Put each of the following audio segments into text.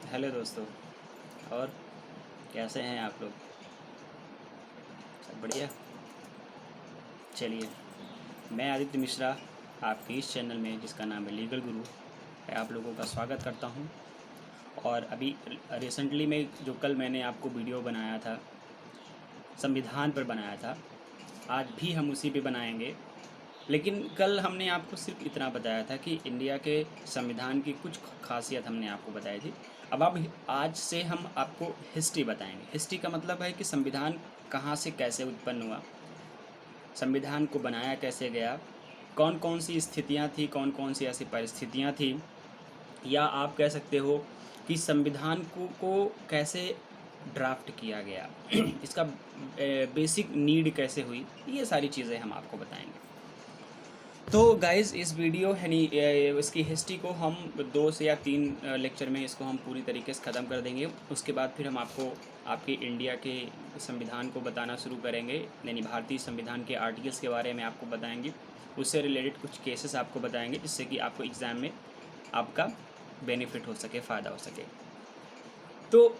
Hello दोस्तों। और कैसे हैं आप लोग? सब बढ़िया। चलिए, मैं आदित्य मिश्रा आपके इस चैनल में जिसका नाम है लीगल गुरु, मैं आप लोगों का स्वागत करता हूं। और अभी रिसेंटली में जो कल मैंने आपको वीडियो बनाया था, संविधान पर बनाया था, आज भी हम उसी पे बनाएंगे। लेकिन कल हमने आपको सिर्फ इतना बताया था कि इंडिया के संविधान की कुछ खासियत हमने आपको बताई थी। अब आज से हम आपको हिस्ट्री बताएंगे। हिस्ट्री का मतलब है कि संविधान कहाँ से कैसे उत्पन्न हुआ, संविधान को बनाया कैसे गया, कौन कौन सी स्थितियाँ थी, कौन कौन सी ऐसी परिस्थितियाँ थी, या आप कह सकते हो कि संविधान को कैसे ड्राफ्ट किया गया इसका बेसिक नीड कैसे हुई, ये सारी चीज़ें हम आपको बताएंगे। तो गाइज़, इस वीडियो यानी इसकी हिस्ट्री को हम 2 से या 3 लेक्चर में इसको हम पूरी तरीके से ख़त्म कर देंगे। उसके बाद फिर हम आपको आपके इंडिया के संविधान को बताना शुरू करेंगे, यानी भारतीय संविधान के आर्टिकल्स के बारे में आपको बताएंगे। उससे रिलेटेड कुछ केसेस आपको बताएंगे, जिससे कि आपको एग्ज़ाम में आपका बेनिफिट हो सके, फ़ायदा हो सके। तो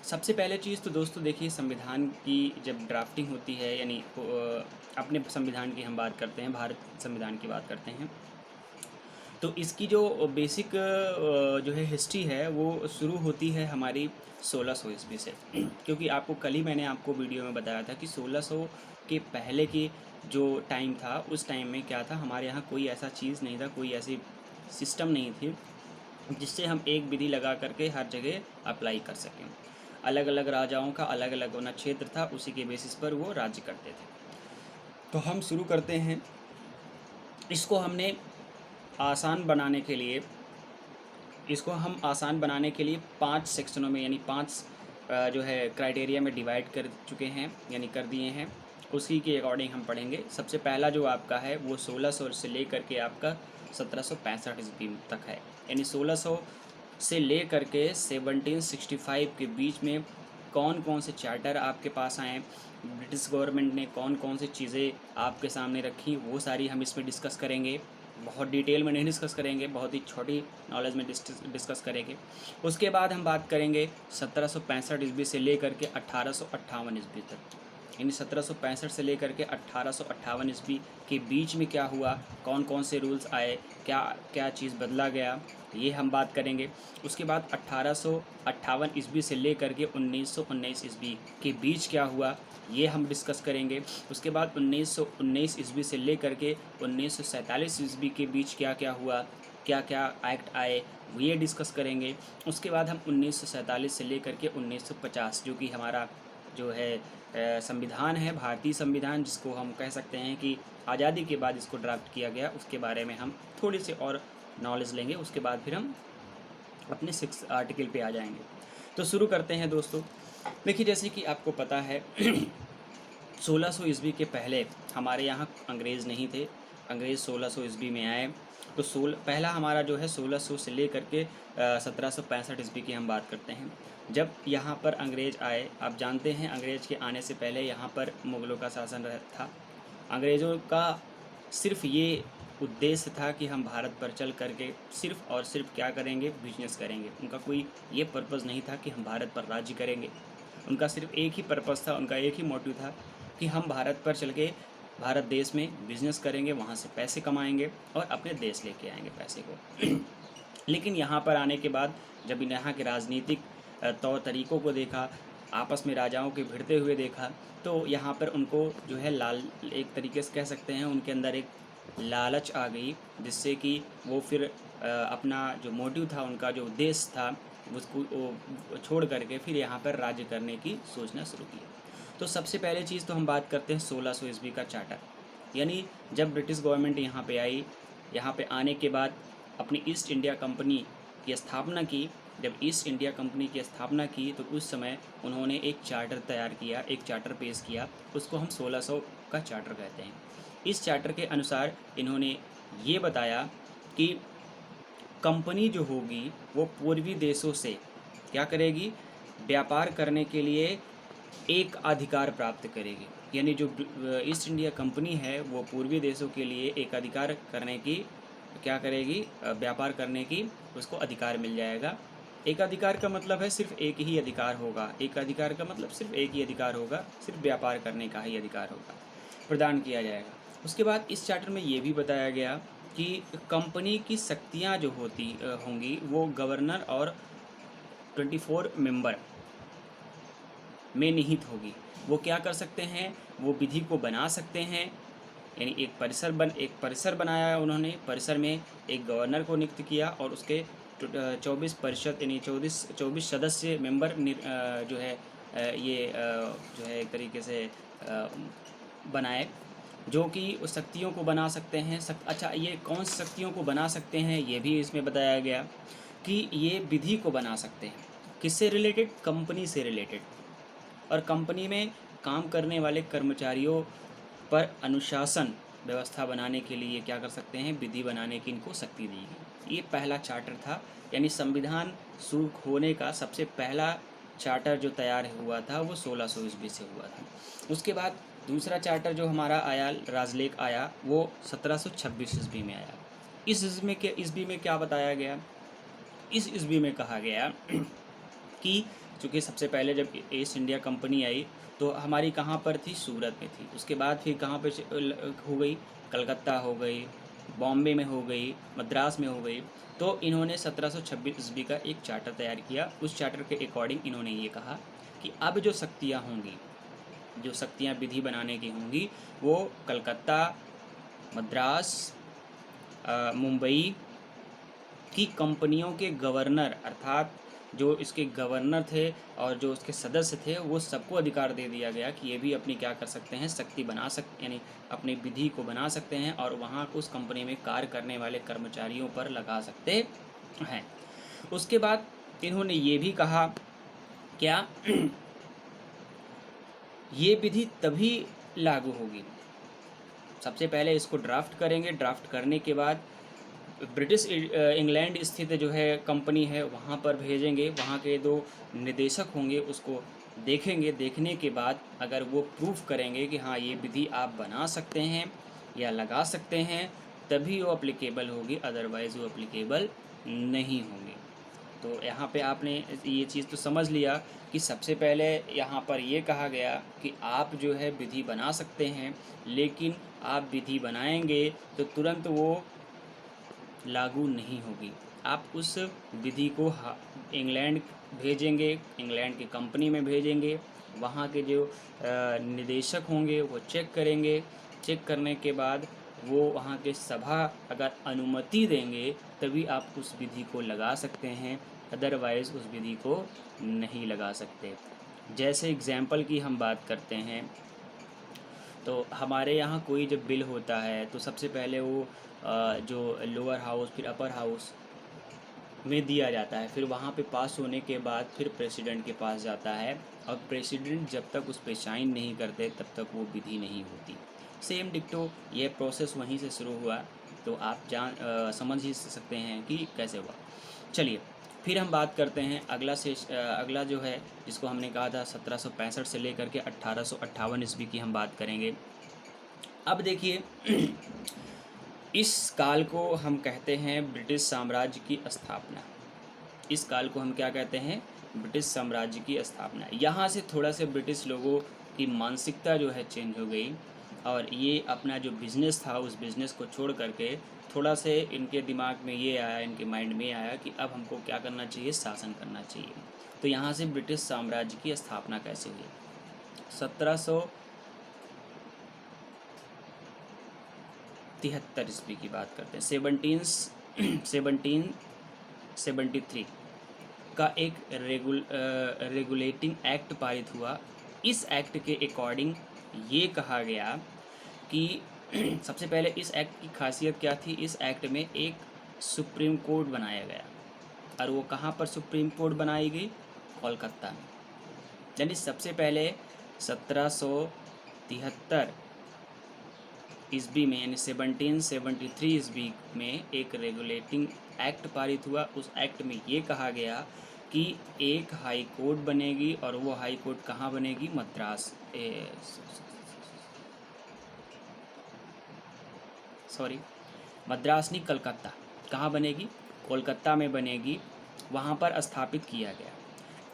सबसे पहले चीज़ तो दोस्तों देखिए, संविधान की जब ड्राफ्टिंग होती है, यानी अपने संविधान की हम बात करते हैं, भारत संविधान की बात करते हैं, तो इसकी जो बेसिक जो है हिस्ट्री है वो शुरू होती है हमारी 1600 ईस्वी से। क्योंकि आपको कल ही मैंने आपको वीडियो में बताया था कि 1600 के पहले की जो टाइम था, उस टाइम में क्या था, हमारे यहाँ कोई ऐसा चीज़ नहीं था, कोई ऐसी सिस्टम नहीं थी जिससे हम एक विधि लगा करके हर जगह अप्लाई कर सकें। अलग अलग राजाओं का अलग अलग होना क्षेत्र था, उसी के बेसिस पर वो राज्य करते थे। तो हम शुरू करते हैं। इसको हमने आसान बनाने के लिए इसको हम आसान बनाने के लिए 5 सेक्शनों में, यानी 5 जो है क्राइटेरिया में डिवाइड कर चुके हैं, यानी कर दिए हैं। उसी के अकॉर्डिंग हम पढ़ेंगे। सबसे पहला जो आपका है वो 1600 से लेकर के आपका 1765 ईस्वी तक है, यानी 1600 से ले करके 1765 के बीच में कौन कौन से चार्टर आपके पास आए, ब्रिटिश गवर्नमेंट ने कौन कौन सी चीज़ें आपके सामने रखी, वो सारी हम इसमें डिस्कस करेंगे। बहुत डिटेल में नहीं डिस्कस करेंगे, बहुत ही छोटी नॉलेज में डिस्कस करेंगे। उसके बाद हम बात करेंगे 1765 ईस्वी से लेकर के 1858 ईस्वी तक, यानी 1765 से लेकर के 1858 ईस्वी के बीच में क्या हुआ, कौन कौन से रूल्स आए, क्या क्या चीज़ बदला गया, ये हम बात करेंगे। उसके बाद 1858 ईस्वी से लेकर के 1919 ईस्वी के बीच क्या हुआ, ये हम डिस्कस करेंगे। उसके बाद 1919 ईस्वी से लेकर के 1947 ईस्वी के बीच क्या क्या हुआ, क्या क्या एक्ट आए, ये डिस्कस करेंगे। उसके बाद हम 1947 से लेकर के 1950, जो कि हमारा जो है संविधान है, भारतीय संविधान, जिसको हम कह सकते हैं कि आज़ादी के बाद इसको ड्राफ्ट किया गया, उसके बारे में हम थोड़ी सी और नॉलेज लेंगे। उसके बाद फिर हम अपने 6 आर्टिकल पे आ जाएंगे। तो शुरू करते हैं दोस्तों। देखिए, जैसे कि आपको पता है 1600 ईस्वी के पहले हमारे यहाँ अंग्रेज़ नहीं थे। अंग्रेज़ 1600 ईस्वी में आए। तो पहला हमारा जो है 1600 से लेकर के 1765 ईस्वी की हम बात करते हैं। जब यहाँ पर अंग्रेज़ आए, आप जानते हैं अंग्रेज़ के आने से पहले यहाँ पर मुग़लों का शासन था। अंग्रेज़ों का सिर्फ ये उद्देश्य था कि हम भारत पर चल करके सिर्फ और सिर्फ क्या करेंगे, बिजनेस करेंगे। उनका कोई ये पर्पज़ नहीं था कि हम भारत पर राज्य करेंगे। उनका सिर्फ एक ही पर्पज़ था, उनका एक ही मोटिव था कि हम भारत पर चल के भारत देश में बिजनेस करेंगे, वहाँ से पैसे कमाएंगे और अपने देश लेके आएंगे पैसे को। लेकिन यहाँ पर आने के बाद जब यहाँ के राजनीतिक तौर तरीक़ों को देखा, आपस में राजाओं के भिड़ते हुए देखा, तो यहाँ पर उनको जो है एक तरीके से कह सकते हैं उनके अंदर एक लालच आ गई, जिससे कि वो फिर अपना जो मोटिव था, उनका जो उद्देश्य था, उसको वो छोड़ करके फिर यहाँ पर राज्य करने की सोचना शुरू किया। तो सबसे पहले चीज़ तो हम बात करते हैं 1600 ईस्वी का चार्टर, यानी जब ब्रिटिश गवर्नमेंट यहाँ पे आई, यहाँ पे आने के बाद अपनी ईस्ट इंडिया कंपनी की स्थापना की। जब ईस्ट इंडिया कंपनी की स्थापना की तो उस समय उन्होंने एक चार्टर तैयार किया, एक चार्टर पेश किया, उसको हम 1600 का चार्टर कहते हैं। इस चार्टर के अनुसार इन्होंने ये बताया कि कंपनी जो होगी वो पूर्वी देशों से क्या करेगी, व्यापार करने के लिए एक अधिकार प्राप्त करेगी। यानी जो ईस्ट इंडिया कंपनी है वो पूर्वी देशों के लिए एक अधिकार करने की क्या करेगी, व्यापार करने की उसको अधिकार मिल जाएगा। एकाधिकार का मतलब है सिर्फ एक ही अधिकार होगा, एकाधिकार का मतलब सिर्फ एक ही अधिकार होगा, सिर्फ व्यापार करने का ही अधिकार होगा, प्रदान किया जाएगा। उसके बाद इस चार्टर में ये भी बताया गया कि कंपनी की शक्तियाँ जो होंगी वो गवर्नर और 24 मेंबर में निहित होगी। वो क्या कर सकते हैं, वो विधि को बना सकते हैं, यानी एक परिसर बनाया उन्होंने, परिसर में एक गवर्नर को नियुक्त किया और उसके 24% यानी 24 सदस्य मेंबर जो है जो है एक तरीके से बनाए, जो कि उस शक्तियों को बना सकते हैं। अच्छा, ये कौन सी शक्तियों को बना सकते हैं ये भी इसमें बताया गया कि ये विधि को बना सकते हैं। किससे रिलेटेड? कंपनी से रिलेटेड। और कंपनी में काम करने वाले कर्मचारियों पर अनुशासन व्यवस्था बनाने के लिए क्या कर सकते हैं, विधि बनाने की इनको शक्ति दी गई। ये पहला चार्टर था, यानी संविधान शुरू होने का सबसे पहला चार्टर जो तैयार हुआ था वो 1600 ईस्वी से हुआ था। उसके बाद दूसरा चार्टर जो हमारा आया, राजलेख आया, वो 1726 ईस्वी में आया। इस ईस्वी में क्या बताया गया? इस ईस्वी में कहा गया कि चूँकि सबसे पहले जब ईस्ट इंडिया कंपनी आई तो हमारी कहाँ पर थी? सूरत में थी। उसके बाद फिर कहाँ पे हो गई? कलकत्ता हो गई, बॉम्बे में हो गई, मद्रास में हो गई। तो इन्होंने 1726 ईस्वी का एक चार्टर तैयार किया। उस चार्टर के अकॉर्डिंग इन्होंने ये कहा कि अब जो शक्तियाँ होंगी, जो शक्तियाँ विधि बनाने की होंगी, वो कलकत्ता, मद्रास, मुंबई की कंपनियों के गवर्नर, अर्थात जो इसके गवर्नर थे और जो उसके सदस्य थे, वो सबको अधिकार दे दिया गया कि ये भी अपनी क्या कर सकते हैं, शक्ति बना सकते, यानी अपनी विधि को बना सकते हैं और वहाँ उस कंपनी में कार्य करने वाले कर्मचारियों पर लगा सकते हैं। उसके बाद इन्होंने ये भी कहा क्या ये विधि तभी लागू होगी, सबसे पहले इसको ड्राफ्ट करेंगे, ड्राफ्ट करने के बाद ब्रिटिश इंग्लैंड स्थित जो है कंपनी है वहाँ पर भेजेंगे, वहाँ के 2 निदेशक होंगे, उसको देखेंगे, देखने के बाद अगर वो प्रूफ करेंगे कि हाँ ये विधि आप बना सकते हैं या लगा सकते हैं, तभी वो अप्लीकेबल होगी, अदरवाइज़ वो अप्लीकेबल नहीं होंगी। तो यहाँ पे आपने ये चीज़ तो समझ लिया कि सबसे पहले यहाँ पर ये कहा गया कि आप जो है विधि बना सकते हैं, लेकिन आप विधि बनाएंगे तो तुरंत वो लागू नहीं होगी। आप उस विधि को इंग्लैंड भेजेंगे, इंग्लैंड की कंपनी में भेजेंगे, वहाँ के जो निदेशक होंगे वो चेक करेंगे, चेक करने के बाद वो वहाँ के सभा अगर अनुमति देंगे तभी आप उस विधि को लगा सकते हैं, अदरवाइज़ उस विधि को नहीं लगा सकते। जैसे एग्ज़ाम्पल की हम बात करते हैं तो हमारे यहाँ कोई जब बिल होता है तो सबसे पहले वो जो लोअर हाउस फिर अपर हाउस में दिया जाता है, फिर वहाँ पे पास होने के बाद फिर प्रेसिडेंट के पास जाता है और प्रेसिडेंट जब तक उस पे साइन नहीं करते तब तक वो विधि नहीं होती। सेम डिक्टो ये प्रोसेस वहीं से शुरू हुआ, तो आप समझ ही सकते हैं कि कैसे हुआ। चलिए फिर हम बात करते हैं अगला जो है जिसको हमने कहा था 1765 से लेकर के 1858 ईस्वी की हम बात करेंगे। अब देखिए इस काल को हम कहते हैं ब्रिटिश साम्राज्य की स्थापना। इस काल को हम क्या कहते हैं? ब्रिटिश साम्राज्य की स्थापना। यहाँ से थोड़ा से ब्रिटिश लोगों की मानसिकता जो है चेंज हो गई और ये अपना जो बिज़नेस था उस बिज़नेस को छोड़ करके थोड़ा से इनके दिमाग में ये आया, इनके माइंड में आया कि अब हमको क्या करना चाहिए, शासन करना चाहिए। तो यहाँ से ब्रिटिश साम्राज्य की स्थापना कैसे हुई? 1773 ईस्वी की बात करते हैं। 1773 का एक रेगुलेटिंग एक्ट पारित हुआ। इस एक्ट के अकॉर्डिंग ये कहा गया कि सबसे पहले इस एक्ट की खासियत क्या थी? इस एक्ट में एक सुप्रीम कोर्ट बनाया गया और वो कहाँ पर सुप्रीम कोर्ट बनाई गई? कोलकाता में। यानी सबसे पहले 1773 ईस्वी में यानी 1773 ईस्वी में एक रेगुलेटिंग एक्ट पारित हुआ। उस एक्ट में ये कहा गया कि एक हाई कोर्ट बनेगी और वो हाई कोर्ट कहाँ बनेगी? मद्रास नहीं, कलकत्ता। कहाँ बनेगी? कोलकाता में बनेगी। वहाँ पर स्थापित किया गया।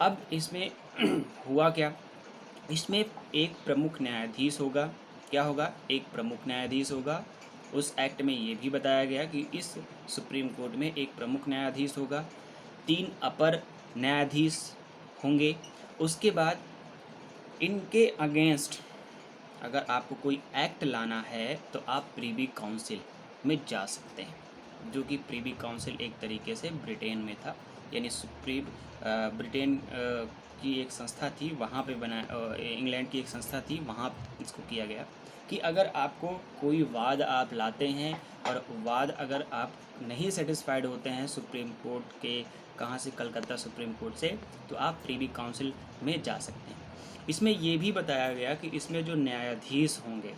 अब इसमें हुआ क्या, इसमें एक प्रमुख न्यायाधीश होगा। क्या होगा? एक प्रमुख न्यायाधीश होगा। उस एक्ट में ये भी बताया गया कि इस सुप्रीम कोर्ट में एक प्रमुख न्यायाधीश होगा, 3 अपर न्यायाधीश होंगे। उसके बाद इनके अगेंस्ट अगर आपको कोई एक्ट लाना है तो आप प्रीवी काउंसिल में जा सकते हैं, जो कि प्रीवी काउंसिल एक तरीके से ब्रिटेन में था, यानी सुप्रीम ब्रिटेन की एक संस्था थी, वहाँ पे बना इंग्लैंड की एक संस्था थी, वहाँ इसको किया गया कि अगर आपको कोई वाद आप लाते हैं और वाद अगर आप नहीं सेटिस्फाइड होते हैं सुप्रीम कोर्ट के, कहाँ से, कलकत्ता सुप्रीम कोर्ट से, तो आप प्रीवी काउंसिल में जा सकते हैं। इसमें ये भी बताया गया कि इसमें जो न्यायाधीश होंगे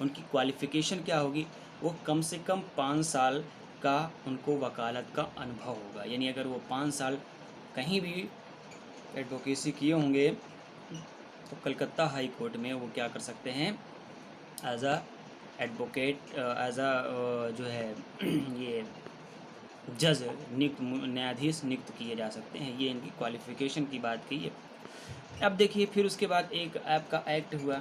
उनकी क्वालिफ़िकेशन क्या होगी, वो कम से कम 5 साल का उनको वकालत का अनुभव होगा। यानी अगर वो 5 साल कहीं भी एडवोकेसी किए होंगे तो कलकत्ता हाई कोर्ट में वो क्या कर सकते हैं, as a advocate, as a जो है ये जज नियुक्त, न्यायाधीश नियुक्त किए जा सकते हैं। ये इनकी क्वालिफ़िकेशन की बात की है। अब देखिए फिर उसके बाद एक ऐप का एक्ट हुआ,